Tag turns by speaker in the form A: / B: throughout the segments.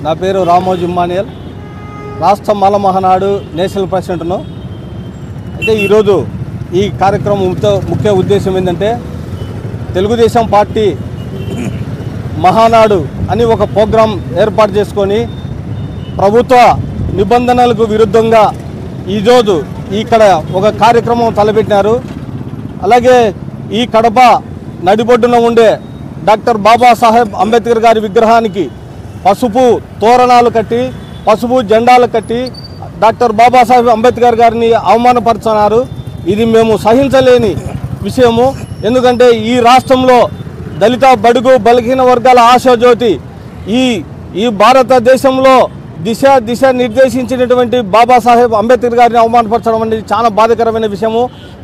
A: నా పేరు రామోజీ ఇమ్మానియల్, రాష్ట్ర మాల మహానాడు నేషనల్ ప్రెసిడెంట్ను. అయితే ఈరోజు ఈ కార్యక్రమం ముఖ్య ఉద్దేశం ఏంటంటే, తెలుగుదేశం పార్టీ మహానాడు అని ఒక ప్రోగ్రాం ఏర్పాటు చేసుకొని ప్రభుత్వ నిబంధనలకు విరుద్ధంగా ఈరోజు ఇక్కడ ఒక కార్యక్రమం తలపెట్టినారు. అలాగే ఈ కడప నడిబొడ్డున ఉండే డాక్టర్ బాబాసాహెబ్ అంబేద్కర్ గారి విగ్రహానికి పసుపు తోరణాలు కట్టి, పసుపు జెండాలు కట్టి డాక్టర్ బాబాసాహెబ్ అంబేద్కర్ గారిని అవమానపరుచున్నారు. ఇది మేము సహించలేని విషయము. ఎందుకంటే ఈ రాష్ట్రంలో దళిత బడుగు బలహీన వర్గాల ఆశాజ్యోతి ఈ భారతదేశంలో దిశ నిర్దేశించినటువంటి బాబాసాహెబ్ అంబేద్కర్ గారిని అవమానపరచడం అనేది చాలా బాధాకరమైన విషయము.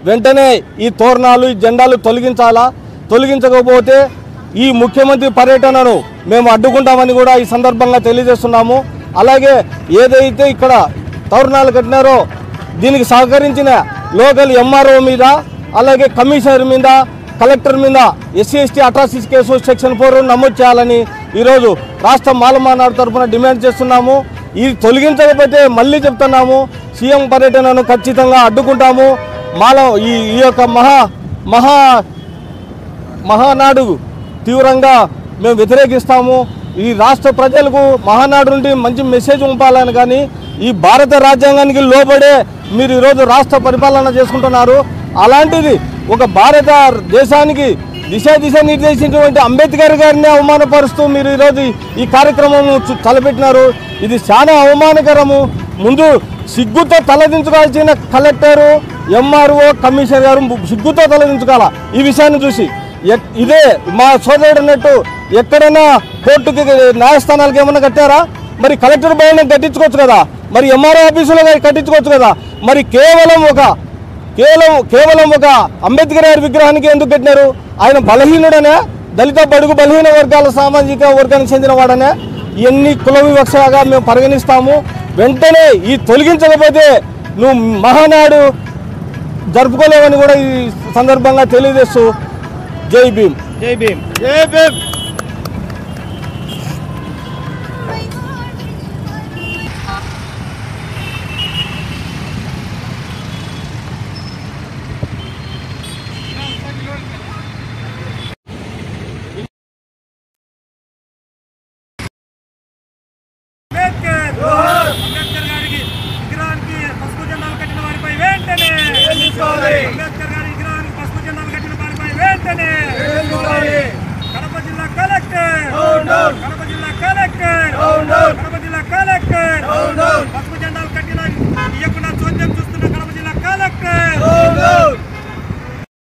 A: వెంటనే ఈ తోరణాలు ఈ జెండాలు తొలగించాలా. తొలగించకపోతే ఈ ముఖ్యమంత్రి పర్యటనను మేము అడ్డుకుంటామని కూడా ఈ సందర్భంగా తెలియజేస్తున్నాము. అలాగే ఏదైతే ఇక్కడ తోరణాలు కట్టినారో దీనికి సహకరించిన లోకల్ ఎంఆర్ఓ మీద, అలాగే కమిషనర్ మీద, కలెక్టర్ మీద SC/ST అట్రాసిటీ కేసు సెక్షన్ 4 నమోదు చేయాలని ఈరోజు రాష్ట్ర మాల మహానాడు తరఫున డిమాండ్ చేస్తున్నాము. ఇది తొలగించకపోతే మళ్ళీ చెప్తున్నాము, సీఎం పర్యటనను ఖచ్చితంగా అడ్డుకుంటాము. ఈ యొక్క మహానాడు తీవ్రంగా మేము వ్యతిరేకిస్తాము. ఈ రాష్ట్ర ప్రజలకు మహానాడు నుండి మంచి మెసేజ్ పంపాలని, కానీ ఈ భారత రాజ్యాంగానికి లోబడే మీరు ఈరోజు రాష్ట్ర పరిపాలన చేసుకుంటున్నారు. అలాంటిది ఒక భారత దేశానికి దిశ నిర్దేశించినటువంటి అంబేద్కర్ గారిని అవమానపరుస్తూ మీరు ఈరోజు ఈ కార్యక్రమం తలపెట్టినారు. ఇది చాలా అవమానకరము. ముందు సిగ్గుతో తలదించుకోవాల్సిన కలెక్టరు, MRO, కమిషనర్ గారు సిగ్గుతో తలదించుకోవాలా ఈ విషయాన్ని చూసి. ఇదే మా సోదరుడు అన్నట్టు ఎక్కడైనా కోర్టుకి న్యాయస్థానాలకు ఏమన్నా కట్టారా? మరి కలెక్టర్ భవనం కట్టించుకోవచ్చు కదా, మరి MRO ఆఫీసులో కట్టించుకోవచ్చు కదా. మరి కేవలం ఒక అంబేద్కర్ గారి విగ్రహానికి ఎందుకు కట్టినారు? ఆయన బలహీనుడనే, దళిత బడుగు బలహీన వర్గాల సామాజిక వర్గానికి చెందిన వాడనే. ఇవన్నీ కుల వివక్షగా మేము పరిగణిస్తాము. వెంటనే ఈ తొలగించకపోతే నువ్వు మహానాడు జరుపుకోలేవని కూడా ఈ సందర్భంగా తెలియజేస్తూ జై భీమ్.